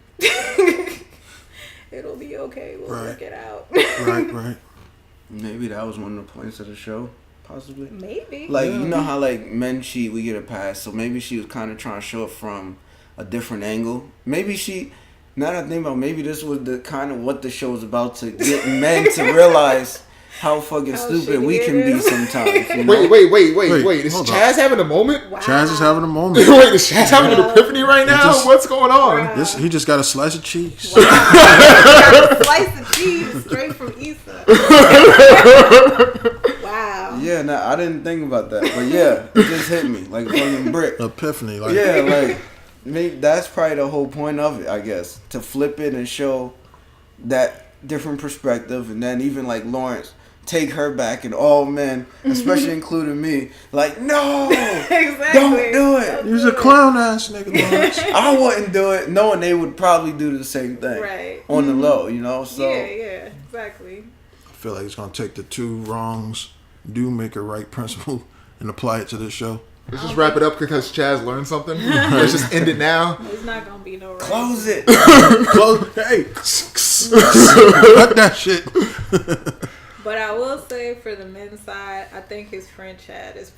It'll be okay. We'll work it out. Right. Maybe that was one of the points of the show, possibly. Maybe. Like, you know how, like, men cheat, we get a pass. So maybe she was kind of trying to show it from a different angle. Maybe she, now that I think about it, maybe this was the kind of what the show was about, to get men to realize how fucking stupid we can be sometimes. You know? Wait. Is Chaz having a moment? Wow. Chaz is having a moment. Wait, is Chaz having an epiphany right now? What's going on? He just got a slice of cheese. Wow. Got a slice of cheese straight from Issa. Wow. Yeah, nah, I didn't think about that. But yeah, it just hit me like a fucking brick. Epiphany. Like, Yeah, like, maybe that's probably the whole point of it, I guess. To flip it and show that different perspective. And then even like Lawrence, take her back, and all men, especially including me, like, no, Exactly. don't do it. He was a clown ass nigga, Lawrence. I wouldn't do it, knowing they would probably do the same thing. Right. On the low, you know? So Yeah, exactly. I feel like it's gonna take the two wrongs do make a right principle and apply it to this show. Let's just wrap it up because Chaz learned something. Let's just end it now. It's not gonna be no right. close it. Hey, cut that shit. But I will say, for the men's side, I think his friend Chad is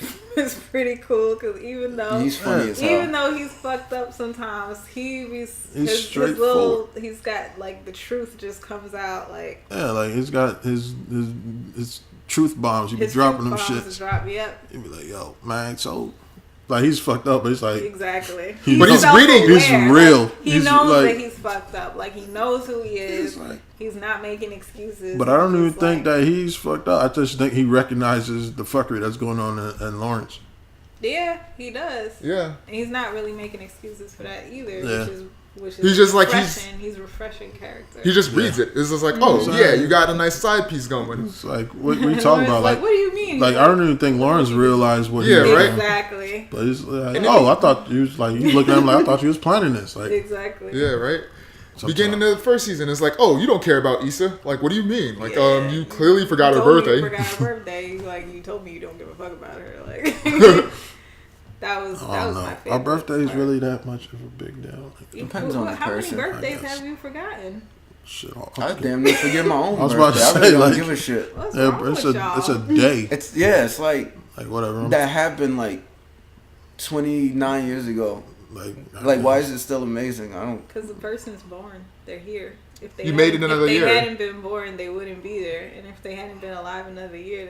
pretty cool, because even though He's funny as hell. even though he's fucked up sometimes, he's straightforward. he's got like the truth just comes out like. Yeah, like he's got his truth bombs. He be His dropping them truth bombs shits. drop, yep. He be like, yo, man, so like he's fucked up, but it's like Exactly. But he's reading. He's self-aware. real. Like, he He's knows like- that he's fucked up. Like, he knows who he is. like- He's not making excuses. But I don't even He's think like, that he's fucked up. I just think he recognizes the fuckery that's going on in Lawrence. Yeah, he does. Yeah. And he's not really making excuses for that either, Yeah. which is He's just like, he's refreshing character. He just reads it. It's just like, oh, yeah, you got a nice side piece going. It's like, what are you talking about? Like, what do you mean? Like, I don't even think Lawrence realized what he Yeah, was right? doing. Exactly. But he's like, oh, I thought he was like, you looking at him like, I thought you was planning this. Like, Exactly. Yeah, right? sometimes- Beginning of the first season, it's like, oh, you don't care about Issa. Like, what do you mean? Like, Yeah. you clearly forgot her You told me birthday. You forgot her birthday. Like, you told me you don't give a fuck about her. Like, that was I don't my know. favorite. Our birthday is part. really that much of a big deal. Like, Depends on the How person, many I birthdays guess. have you forgotten? shit. I damn near forget my own I was about to birthday. I say, really don't like- give a shit. What's Yeah, wrong but with y'all? it's a day. It's like Like, whatever. that happened like 29 years ago. Like, Like, why is it still amazing? I don't. Because the person's born. They're here. If they You made it another year. If they hadn't been born, they wouldn't be there. And if they hadn't been alive another year,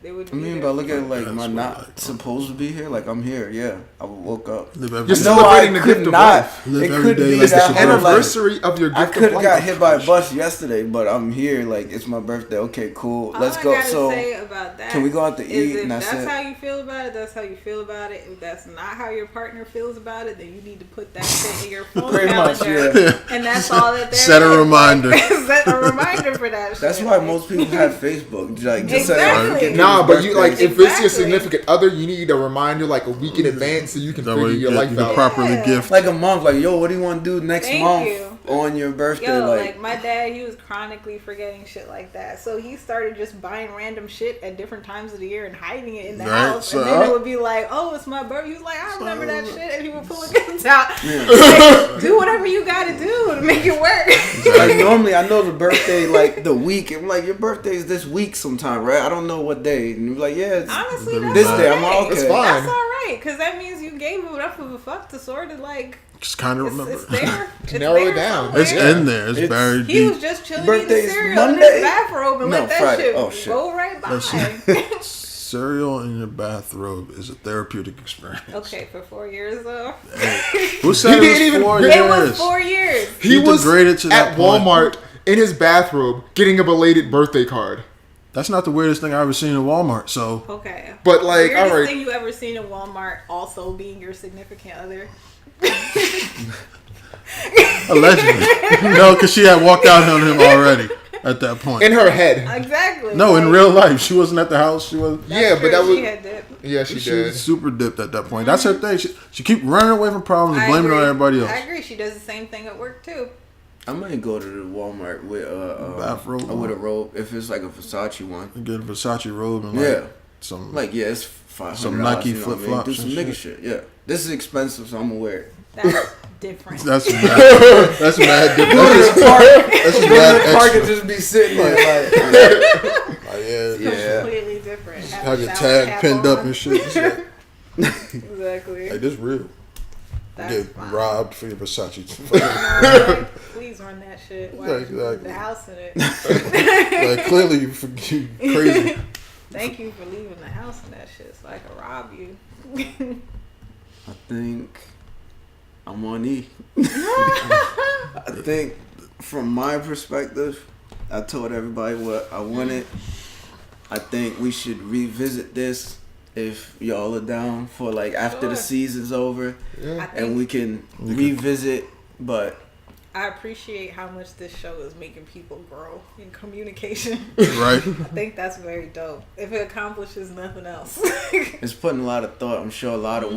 they wouldn't I be mean, there. but look at like, That's am I what, not like, supposed to be here? Like, I'm here. Yeah, I woke up. Live every You're day. still No, I celebrating the could gift of not. life. Live It every could day be like it's that your whole birthday. Anniversary of your I gift could of have life. got hit by a bus yesterday, but I'm here. Like, it's my birthday. Okay, cool. All Let's I go. gotta So, say about that can we go out to is eat? if And that's that's it. how you feel about it, that's how you feel about it. If that's not how your partner feels about it, then you need to put that shit in your phone Pretty much, calendar. yeah. And that's all that there Set a is. reminder. Like, set a reminder for that shit. That's why Like, most people have Facebook. Like, just Exactly. say, Nah, but you like if it's your Exactly. significant other, you need a reminder like a week in advance so you can That figure way you your get life you can out. properly Yeah. gift. like a month. Like, yo, what do you want to do next Thank month you. on your birthday? Yo, like, like my dad, he was chronically forgetting shit like that. So he started just buying random shit at different times of the year and hiding it in the Right, house. so- And then it would be like, oh, it's my birthday. He was like, I remember that shit. And he would pull a guns out. Yeah. Like, do whatever you gotta do to make it work. like normally I know the birthday like the week. I'm like, your birthday is this week sometime, right? I don't know what day. And you're like, yeah, it's Honestly, that's this all day. I'm like, right. okay. That's fine. That's all right. Because that means you gave him enough of a fuck to sort of like Just kind of It's, remember. it's there. It's Narrow it there down. somewhere. It's in there. It's buried He deep. was just chilling Birthday eating is cereal in Monday? his bathrobe and No, let that Friday. shit, Oh, shit. go right by. Cereal in your bathrobe is a therapeutic experience. Okay, for 4 years though. Who said He it didn't was even- 4 It years? was 4 years. He was degraded to that at point. Walmart in his bathrobe getting a belated birthday card. That's not the weirdest thing I've ever seen in Walmart. So Okay. But like, Weirdest all right, thing you ever seen in Walmart also being your significant other. allegedly, no, because she had walked out on him already at that point. in her head. Exactly. No, in like, real life, she wasn't at the house. She was. that's Yeah, but true, that was- she had that. Yeah, she She did. was super dipped at that point. That's her thing. She keep running away from problems and I blaming it on agree. everybody else. I agree. She does the same thing at work too. I might go to the Walmart with Bathrobe. with a robe if it's like a Versace one. You get a Versace robe and Yeah. some Like yeah, it's $500. Some Nike you know what I mean? flip-flops Do some and nigga shit. shit. Yeah, this is expensive, so I'm gonna wear it. That's different. That's mad. That's mad. That's just That's just mad Park extra. could just be sitting there like, Like, yeah, Yeah. Completely different. have your a shower tag cap pinned up on. and shit. It's like, Exactly. hey, this real. That's Get fine. robbed for your Versace. Like, please run that shit. Why did you Exactly. leave the house in it? Like clearly you crazy. Thank you for leaving the house in that shit so I can rob you. I think I'm on E. I think from my perspective, I told everybody what I wanted. I think we should revisit this if y'all are down for like after the Sure. season's over, I and think we can revisit. But I appreciate how much this show is making people grow in communication. Right? I think that's very dope. If it accomplishes nothing else. it's putting a lot of thought. I'm sure a lot of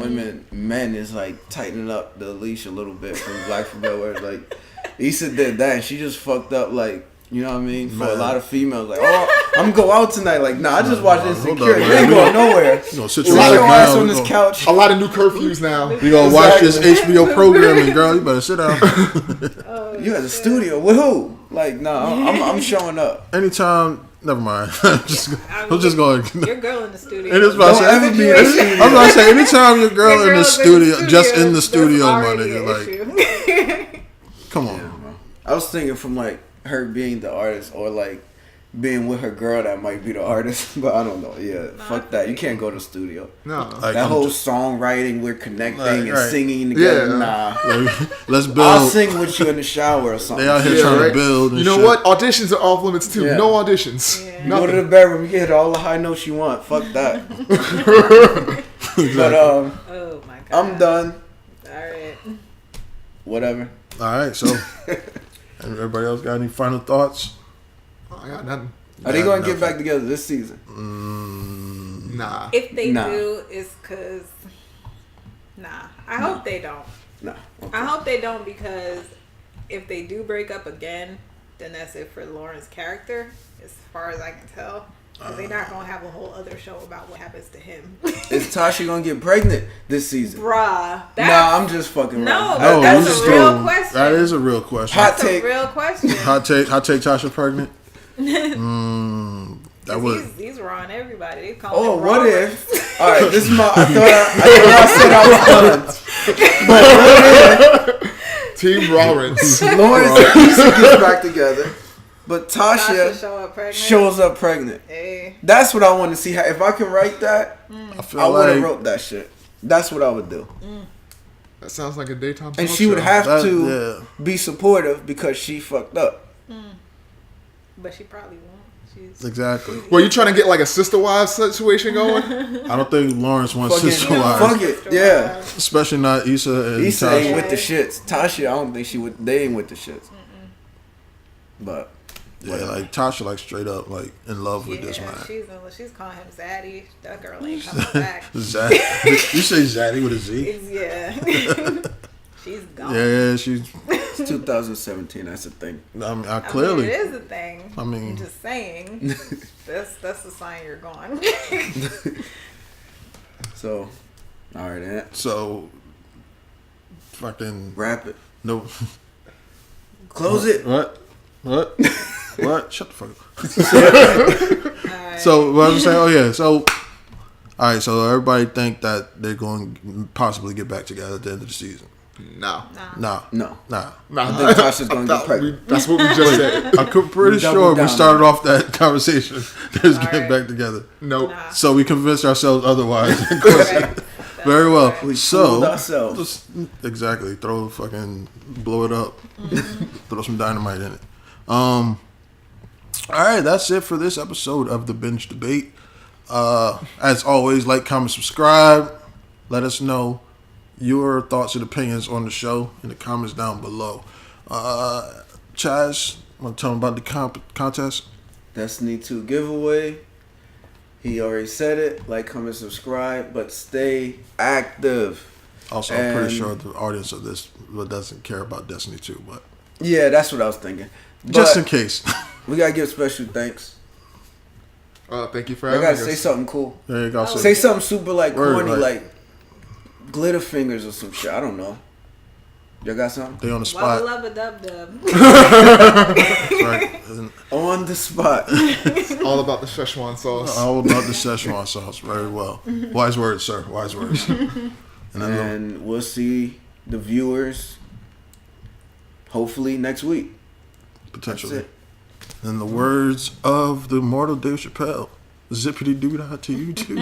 men is like tightening up the leash a little bit from Black Female. Where like Issa did that, and she just fucked up like. You know what I mean? For a Man. lot of females, like, oh, I'm gonna go out tonight. Like, nah, I just watched Hold Insecure. up, You man. ain't going nowhere. You gonna sit Sit your your ass ass down. on You this gonna, couch. A lot of new curfews now. you gonna watch this Exactly. HBO programming, girl. You better sit down. Oh, You at the shit. studio with who? Like, nah, I'm showing up. Anytime, never mind. I'm just going. Your girl in the studio. It is about to Don't say, ever be in the studio. I'm about to say, anytime your girl Your in the girl's studio, just in the that's studio, my already nigga, an like, issue. come on. I was thinking from like her being the artist or like being with her girl that might be the artist, but I don't know. Yeah, fuck that. You can't go to the studio. No. Like, That I'm whole just- songwriting, we're connecting Right, and right. singing together. Yeah. Nah, like, let's I'll build. sing with you in the shower or something. They out here Yeah, trying right. to build. And You know shit. what? Auditions are off limits too. Yeah. No auditions. Yeah. You go to the bedroom, you can hit all the high notes you want. Fuck that. But Oh my god. I'm done. Alright. Whatever. All right, so everybody else got any final thoughts? I got nothing. Are they Yeah, going to get nothing. back together this season? Nah. If they Nah. do, it's because. Nah. I hope they don't. No. I hope they don't because if they do break up again, then that's it for Lauren's character, as far as I can tell. 'Cause they're not going to have a whole other show about what happens to him. Is Tasha going to get pregnant this season? Bruh. Nah, I'm just fucking No, around. No, that's you a just real go- question. That is a real question. Hot That's take. a real question. Hot take. Tasha pregnant. That would. These were on everybody. They call Oh, him what Robert. if? All right, this is my. I thought I said I was done. But what if Team Lawrence. Lawrence and Issa gets back together, but Tasha Tasha show up pregnant. shows up pregnant? Hey. That's what I want to see. If I can write that, I feel I would have like wrote that shit. That's what I would do. That sounds like a daytime And talk she would show. have that, to yeah. be supportive because she fucked up. But she probably won't. She's Exactly. Well, you trying to get like a sister wives situation going? I don't think Lawrence wants Fucking- sister fuck wives, it. Yeah. especially not Issa and Issa ain't Tasha. with the shits. Tasha, I don't think she would. They ain't with the shits. But Yeah, like Tasha, like straight up, like in love with this yeah, man. she's calling him Zaddy. That girl ain't coming back. Zaddy. You say Zaddy with a Z? It's, yeah. She's gone. Yeah, she's. it's 2017. That's the thing. I mean, I clearly. mean, it is a thing. I mean- I'm just saying. that's a sign you're gone. So, all right, Aunt. So, fucking Wrap it. no. Close it. What? What? Shut the fuck up. All right. So what I was saying? Oh yeah. So, all right. So everybody think that they're going to possibly get back together at the end of the season. No. Nah. No. Nah. I think Tasha's gonna get pregnant. That's what we just said. I'm pretty We sure doubled we down started on off that conversation. There's getting Alright. back together. Nope. Nah. So we convinced ourselves otherwise. Correct. Very well. That's We So fooled ourselves. just- exactly. Throw the fucking blow it up. Throw some dynamite in it. All right, that's it for this episode of the Binge Debate. As always, like, comment, subscribe. Let us know your thoughts and opinions on the show in the comments down below. Chaz, want to tell them about the contest? Destiny 2 giveaway. He already said it. Like, comment, subscribe, but stay active. Also, I'm pretty And- sure the audience of this doesn't care about Destiny 2, but Yeah, that's what I was thinking. just in But case. we gotta give special thanks. Thank you for I having gotta us. say something cool. There you go. Oh. Say something super like Word, corny, like- like glitter fingers or some shit. I don't know. Y'all got something? They on the Wubba spot. lubba dub dub. Right? And On the spot. All about the Szechuan sauce. all about the Szechuan sauce. Very well. Wise words, sir. Wise words. And then And we'll see the viewers hopefully next week. potentially. That's it. In the words of the immortal Dave Chappelle, zippity doo dah to you too.